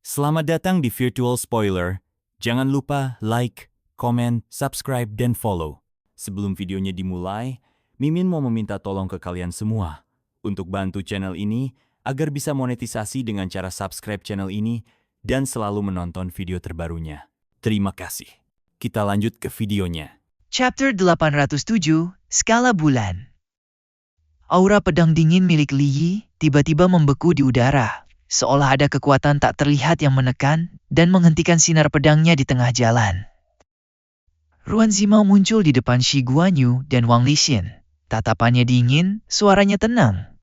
Selamat datang di Virtual Spoiler. Jangan lupa like, komen, subscribe, dan follow. Sebelum videonya dimulai, Mimin mau meminta tolong ke kalian semua untuk bantu channel ini agar bisa monetisasi dengan cara subscribe channel ini dan selalu menonton video terbarunya. Terima kasih. Kita lanjut ke videonya. Chapter 807, Skala Bulan. Aura pedang dingin milik Li Yi tiba-tiba membeku di udara, seolah ada kekuatan tak terlihat yang menekan dan menghentikan sinar pedangnya di tengah jalan. Ruan Zimao muncul di depan Shi Guanyu dan Wang Lixin. Tatapannya dingin, suaranya tenang.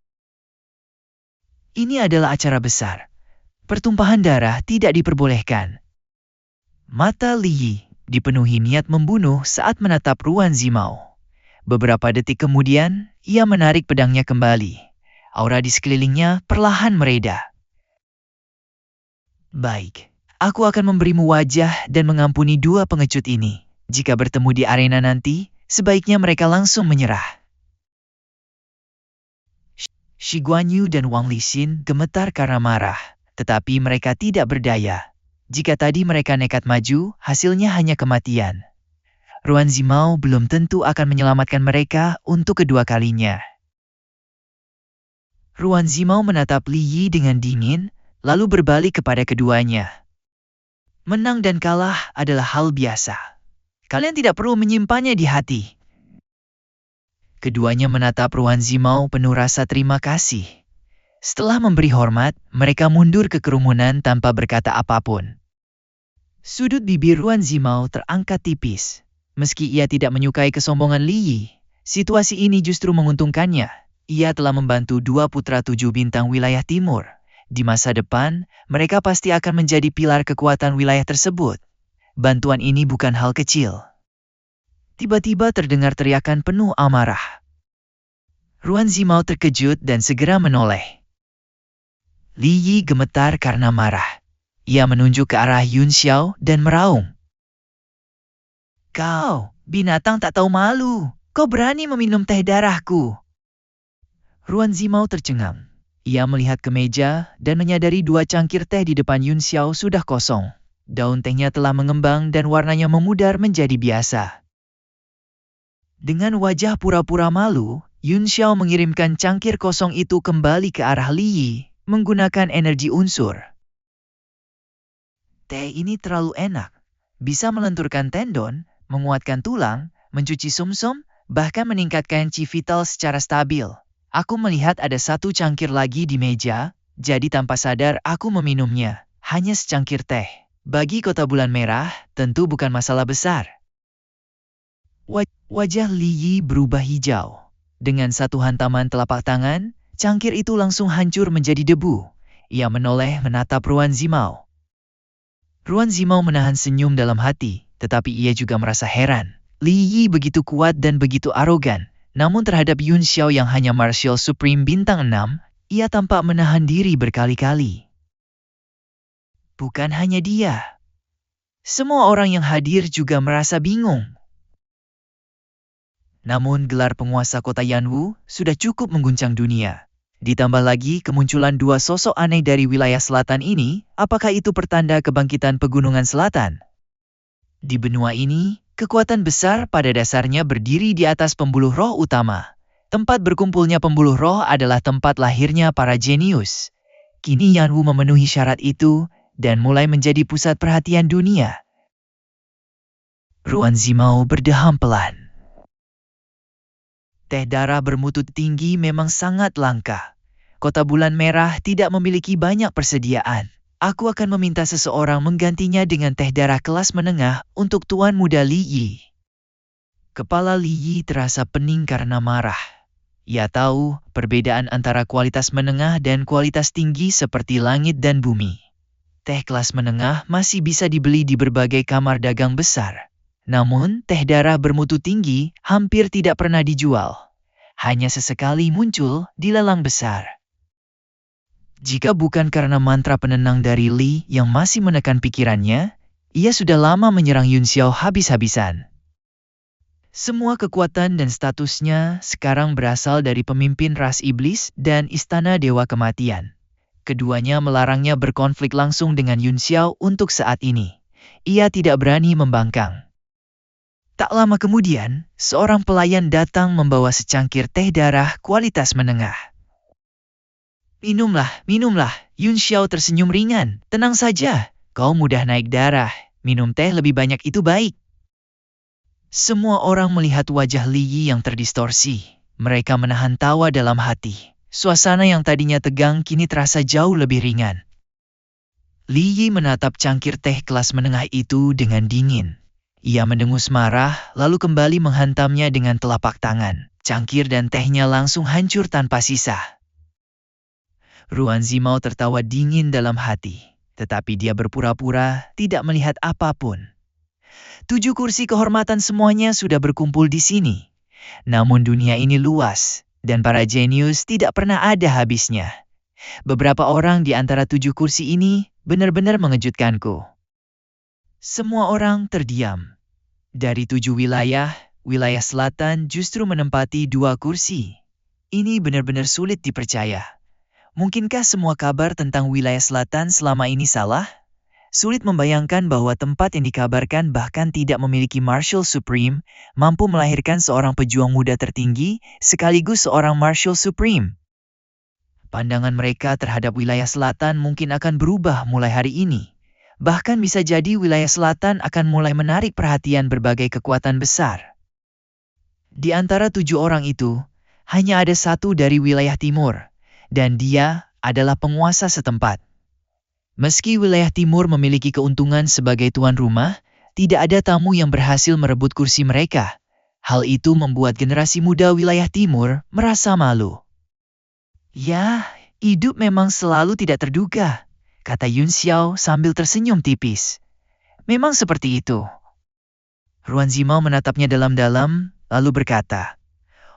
Ini adalah acara besar. Pertumpahan darah tidak diperbolehkan. Mata Li Yi dipenuhi niat membunuh saat menatap Ruan Zimao. Beberapa detik kemudian, ia menarik pedangnya kembali. Aura di sekelilingnya perlahan mereda. Baik, aku akan memberimu wajah dan mengampuni dua pengecut ini. Jika bertemu di arena nanti, sebaiknya mereka langsung menyerah. Shi Guanyu dan Wang Lixin gemetar karena marah, tetapi mereka tidak berdaya. Jika tadi mereka nekat maju, hasilnya hanya kematian. Ruan Zimao belum tentu akan menyelamatkan mereka untuk kedua kalinya. Ruan Zimao menatap Li Yi dengan dingin, lalu berbalik kepada keduanya. Menang dan kalah adalah hal biasa. Kalian tidak perlu menyimpannya di hati. Keduanya menatap Ruan Zimao penuh rasa terima kasih. Setelah memberi hormat, mereka mundur ke kerumunan tanpa berkata apapun. Sudut bibir Ruan Zimao terangkat tipis. Meski ia tidak menyukai kesombongan Li Yi, situasi ini justru menguntungkannya. Ia telah membantu dua putra 7 bintang wilayah timur. Di masa depan, mereka pasti akan menjadi pilar kekuatan wilayah tersebut. Bantuan ini bukan hal kecil. Tiba-tiba terdengar teriakan penuh amarah. Ruan Zimao terkejut dan segera menoleh. Li Yi gemetar karena marah. Ia menunjuk ke arah Yun Xiao dan meraung. Kau, binatang tak tahu malu. Kau berani meminum teh darahku. Ruan Zimao tercengang. Ia melihat ke meja dan menyadari dua cangkir teh di depan Yun Xiao sudah kosong. Daun tehnya telah mengembang dan warnanya memudar menjadi biasa. Dengan wajah pura-pura malu, Yun Xiao mengirimkan cangkir kosong itu kembali ke arah Li Yi menggunakan energi unsur. Teh ini terlalu enak. Bisa melenturkan tendon, menguatkan tulang, mencuci sumsum, bahkan meningkatkan chi vital secara stabil. Aku melihat ada satu cangkir lagi di meja, jadi tanpa sadar aku meminumnya. Hanya secangkir teh. Bagi Kota Bulan Merah, tentu bukan masalah besar. Wajah Li Yi berubah hijau. Dengan satu hantaman telapak tangan, cangkir itu langsung hancur menjadi debu. Ia menoleh menatap Ruan Zimao. Ruan Zimao menahan senyum dalam hati. Tetapi ia juga merasa heran. Li Yi begitu kuat dan begitu arogan. Namun terhadap Yun Xiao yang hanya Martial Supreme bintang 6, ia tampak menahan diri berkali-kali. Bukan hanya dia. Semua orang yang hadir juga merasa bingung. Namun gelar penguasa kota Yanwu sudah cukup mengguncang dunia. Ditambah lagi kemunculan dua sosok aneh dari wilayah selatan ini, apakah itu pertanda kebangkitan pegunungan selatan? Di benua ini, kekuatan besar pada dasarnya berdiri di atas pembuluh roh utama. Tempat berkumpulnya pembuluh roh adalah tempat lahirnya para jenius. Kini Yanwu memenuhi syarat itu dan mulai menjadi pusat perhatian dunia. Ruan Zimao berdeham pelan. Teh darah bermutu tinggi memang sangat langka. Kota Bulan Merah tidak memiliki banyak persediaan. Aku akan meminta seseorang menggantinya dengan teh darah kelas menengah untuk Tuan Muda Li Yi. Kepala Li Yi terasa pening karena marah. Ia tahu perbedaan antara kualitas menengah dan kualitas tinggi seperti langit dan bumi. Teh kelas menengah masih bisa dibeli di berbagai kamar dagang besar. Namun, teh darah bermutu tinggi hampir tidak pernah dijual. Hanya sesekali muncul di lelang besar. Jika bukan karena mantra penenang dari Li yang masih menekan pikirannya, ia sudah lama menyerang Yun Xiao habis-habisan. Semua kekuatan dan statusnya sekarang berasal dari pemimpin ras iblis dan istana dewa kematian. Keduanya melarangnya berkonflik langsung dengan Yun Xiao untuk saat ini. Ia tidak berani membangkang. Tak lama kemudian, seorang pelayan datang membawa secangkir teh darah kualitas menengah. Minumlah, minumlah. Yun Xiao tersenyum ringan. Tenang saja, kau mudah naik darah. Minum teh lebih banyak itu baik. Semua orang melihat wajah Li Yi yang terdistorsi. Mereka menahan tawa dalam hati. Suasana yang tadinya tegang kini terasa jauh lebih ringan. Li Yi menatap cangkir teh kelas menengah itu dengan dingin. Ia mendengus marah, lalu kembali menghantamnya dengan telapak tangan. Cangkir dan tehnya langsung hancur tanpa sisa. Ruan Zimao tertawa dingin dalam hati, tetapi dia berpura-pura tidak melihat apapun. 7 kursi kehormatan semuanya sudah berkumpul di sini. Namun dunia ini luas, dan para jenius tidak pernah ada habisnya. Beberapa orang di antara 7 kursi ini benar-benar mengejutkanku. Semua orang terdiam. Dari 7 wilayah, wilayah selatan justru menempati 2 kursi. Ini benar-benar sulit dipercaya. Mungkinkah semua kabar tentang wilayah selatan selama ini salah? Sulit membayangkan bahwa tempat yang dikabarkan bahkan tidak memiliki Marshal Supreme mampu melahirkan seorang pejuang muda tertinggi sekaligus seorang Marshal Supreme. Pandangan mereka terhadap wilayah selatan mungkin akan berubah mulai hari ini. Bahkan bisa jadi wilayah selatan akan mulai menarik perhatian berbagai kekuatan besar. Di antara 7 orang itu, hanya ada 1 dari wilayah timur, dan dia adalah penguasa setempat. Meski wilayah timur memiliki keuntungan sebagai tuan rumah, tidak ada tamu yang berhasil merebut kursi mereka. Hal itu membuat generasi muda wilayah timur merasa malu. Ya, hidup memang selalu tidak terduga, kata Yun Xiao sambil tersenyum tipis. Memang seperti itu. Ruan Zimao menatapnya dalam-dalam, lalu berkata,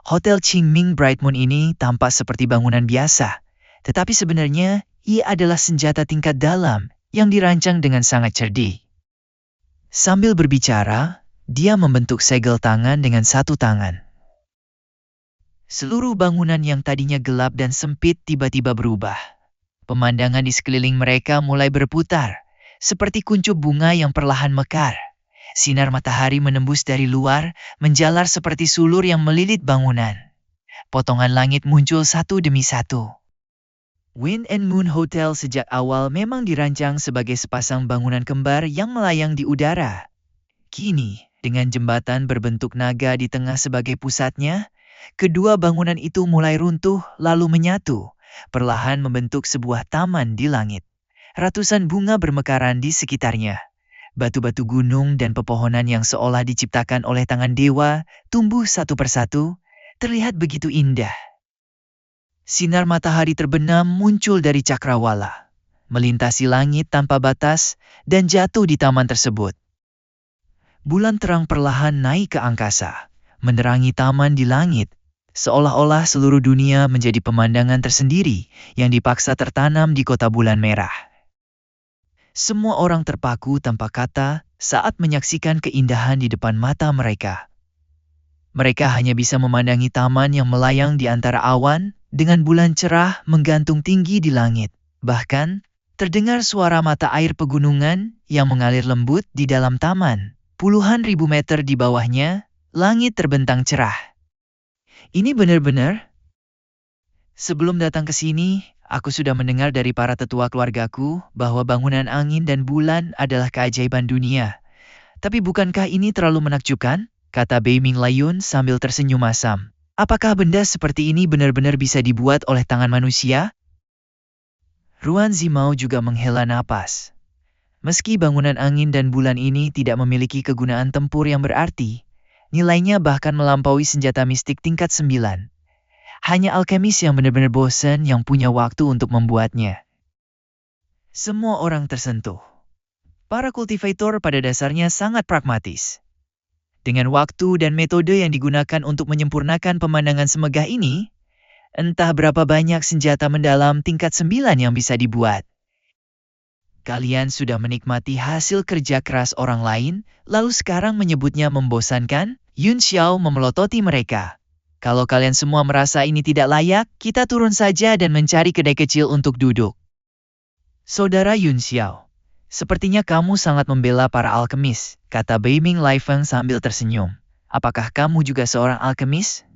Hotel Qingming Bright Moon ini tampak seperti bangunan biasa, tetapi sebenarnya ia adalah senjata tingkat dalam yang dirancang dengan sangat cerdik. Sambil berbicara, dia membentuk segel tangan dengan 1 tangan. Seluruh bangunan yang tadinya gelap dan sempit tiba-tiba berubah. Pemandangan di sekeliling mereka mulai berputar, seperti kuncup bunga yang perlahan mekar. Sinar matahari menembus dari luar, menjalar seperti sulur yang melilit bangunan. Potongan langit muncul satu demi satu. Wind and Moon Hotel sejak awal memang dirancang sebagai sepasang bangunan kembar yang melayang di udara. Kini, dengan jembatan berbentuk naga di tengah sebagai pusatnya, kedua bangunan itu mulai runtuh lalu menyatu, perlahan membentuk sebuah taman di langit. Ratusan bunga bermekaran di sekitarnya. Batu-batu gunung dan pepohonan yang seolah diciptakan oleh tangan dewa tumbuh satu persatu, terlihat begitu indah. Sinar matahari terbenam muncul dari cakrawala, melintasi langit tanpa batas dan jatuh di taman tersebut. Bulan terang perlahan naik ke angkasa, menerangi taman di langit, seolah-olah seluruh dunia menjadi pemandangan tersendiri yang dipaksa tertanam di kota bulan merah. Semua orang terpaku tanpa kata saat menyaksikan keindahan di depan mata mereka. Mereka hanya bisa memandangi taman yang melayang di antara awan dengan bulan cerah menggantung tinggi di langit. Bahkan, terdengar suara mata air pegunungan yang mengalir lembut di dalam taman. Puluhan ribu meter di bawahnya, langit terbentang cerah. Ini benar-benar. Sebelum datang ke sini, aku sudah mendengar dari para tetua keluargaku bahwa bangunan angin dan bulan adalah keajaiban dunia. Tapi bukankah ini terlalu menakjubkan? Kata Bei Ming Layun sambil tersenyum masam. Apakah benda seperti ini benar-benar bisa dibuat oleh tangan manusia? Ruan Zimao juga menghela napas. Meski bangunan angin dan bulan ini tidak memiliki kegunaan tempur yang berarti, nilainya bahkan melampaui senjata mistik tingkat 9. Hanya alkemis yang benar-benar bosan yang punya waktu untuk membuatnya. Semua orang tersentuh. Para kultivator pada dasarnya sangat pragmatis. Dengan waktu dan metode yang digunakan untuk menyempurnakan pemandangan semegah ini, entah berapa banyak senjata mendalam tingkat 9 yang bisa dibuat. Kalian sudah menikmati hasil kerja keras orang lain, lalu sekarang menyebutnya membosankan? Yun Xiao memelototi mereka. Kalau kalian semua merasa ini tidak layak, kita turun saja dan mencari kedai kecil untuk duduk. Saudara Yun Xiao, sepertinya kamu sangat membela para alkemis, kata Beiming Lai Feng sambil tersenyum. Apakah kamu juga seorang alkemis?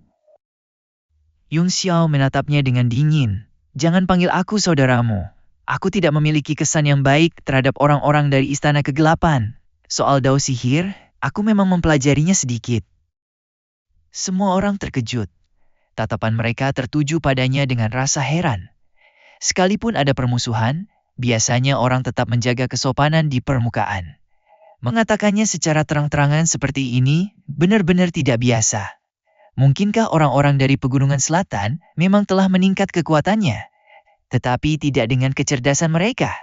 Yun Xiao menatapnya dengan dingin. Jangan panggil aku saudaramu. Aku tidak memiliki kesan yang baik terhadap orang-orang dari Istana Kegelapan. Soal dao sihir, aku memang mempelajarinya sedikit. Semua orang terkejut. Tatapan mereka tertuju padanya dengan rasa heran. Sekalipun ada permusuhan, biasanya orang tetap menjaga kesopanan di permukaan. Mengatakannya secara terang-terangan seperti ini benar-benar tidak biasa. Mungkinkah orang-orang dari Pegunungan Selatan memang telah meningkat kekuatannya, tetapi tidak dengan kecerdasan mereka?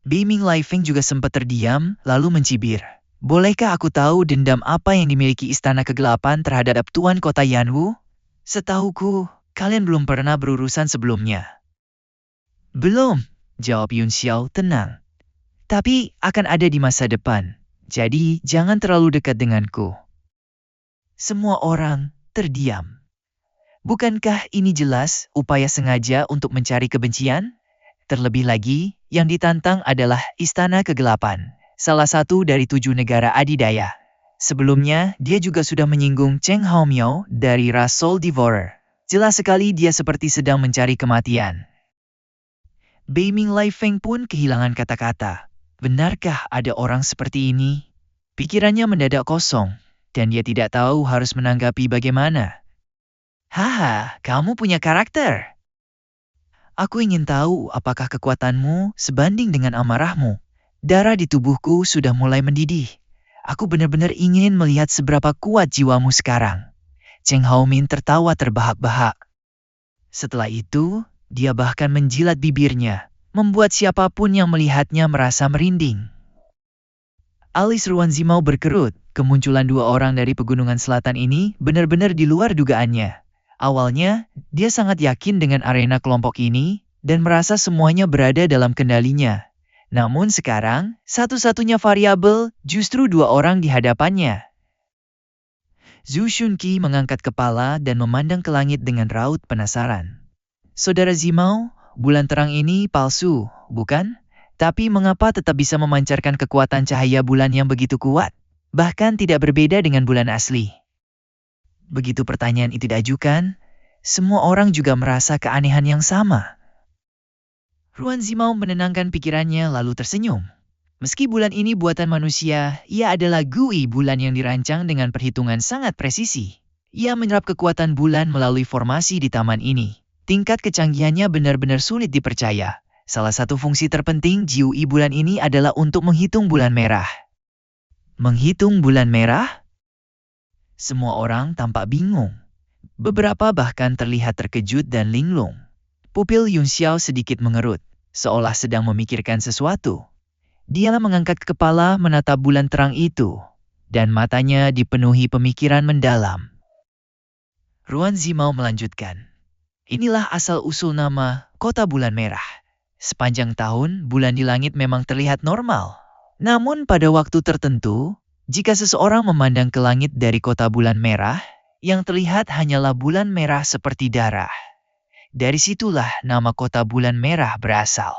Beiming Lai Feng juga sempat terdiam, lalu mencibir. Bolehkah aku tahu dendam apa yang dimiliki Istana Kegelapan terhadap Tuan Kota Yanwu? Setahuku, kalian belum pernah berurusan sebelumnya. Belum, jawab Yun Xiao tenang. Tapi akan ada di masa depan, jadi jangan terlalu dekat denganku. Semua orang terdiam. Bukankah ini jelas upaya sengaja untuk mencari kebencian? Terlebih lagi, yang ditantang adalah Istana Kegelapan, salah satu dari 7 negara adidaya. Sebelumnya, dia juga sudah menyinggung Cheng Haomiao dari ras Soul Devourer. Jelas sekali dia seperti sedang mencari kematian. Beiming Lai Feng pun kehilangan kata-kata. Benarkah ada orang seperti ini? Pikirannya mendadak kosong, dan dia tidak tahu harus menanggapi bagaimana. Haha, kamu punya karakter. Aku ingin tahu apakah kekuatanmu sebanding dengan amarahmu. Darah di tubuhku sudah mulai mendidih. Aku benar-benar ingin melihat seberapa kuat jiwamu sekarang. Cheng Haomin tertawa terbahak-bahak. Setelah itu, dia bahkan menjilat bibirnya, membuat siapapun yang melihatnya merasa merinding. Alis Ruan Zimao berkerut. Kemunculan 2 orang dari Pegunungan Selatan ini benar-benar di luar dugaannya. Awalnya, dia sangat yakin dengan arena kelompok ini dan merasa semuanya berada dalam kendalinya. Namun sekarang, satu-satunya variabel justru 2 orang di hadapannya. Zhu Shunqi mengangkat kepala dan memandang ke langit dengan raut penasaran. Saudara Zimao, bulan terang ini palsu, bukan? Tapi mengapa tetap bisa memancarkan kekuatan cahaya bulan yang begitu kuat? Bahkan tidak berbeda dengan bulan asli. Begitu pertanyaan itu diajukan, semua orang juga merasa keanehan yang sama. Ruan Zimao menenangkan pikirannya lalu tersenyum. Meski bulan ini buatan manusia, ia adalah GUI bulan yang dirancang dengan perhitungan sangat presisi. Ia menyerap kekuatan bulan melalui formasi di taman ini. Tingkat kecanggihannya benar-benar sulit dipercaya. Salah satu fungsi terpenting GUI bulan ini adalah untuk menghitung bulan merah. Menghitung bulan merah? Semua orang tampak bingung. Beberapa bahkan terlihat terkejut dan linglung. Pupil Yun Xiao sedikit mengerut, seolah sedang memikirkan sesuatu. Dia mengangkat kepala menatap bulan terang itu, dan matanya dipenuhi pemikiran mendalam. Ruan Zimao melanjutkan. Inilah asal-usul nama Kota Bulan Merah. Sepanjang tahun, bulan di langit memang terlihat normal. Namun pada waktu tertentu, jika seseorang memandang ke langit dari Kota Bulan Merah, yang terlihat hanyalah bulan merah seperti darah. Dari situlah nama Kota Bulan Merah berasal.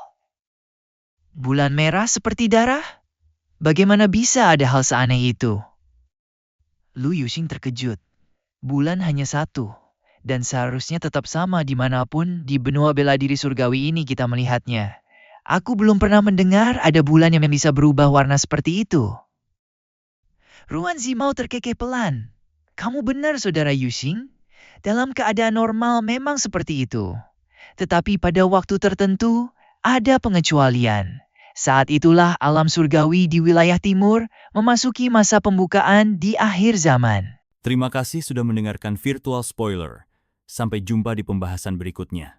Bulan merah seperti darah? Bagaimana bisa ada hal seaneh itu? Lu Yuxing terkejut. Bulan hanya satu, dan seharusnya tetap sama dimanapun di benua bela diri surgawi ini kita melihatnya. Aku belum pernah mendengar ada bulan yang bisa berubah warna seperti itu. Ruan Zimao terkekeh pelan. Kamu benar, Saudara Yuxing. Dalam keadaan normal memang seperti itu. Tetapi pada waktu tertentu, ada pengecualian. Saat itulah alam surgawi di wilayah timur memasuki masa pembukaan di akhir zaman. Terima kasih sudah mendengarkan Virtual Spoiler. Sampai jumpa di pembahasan berikutnya.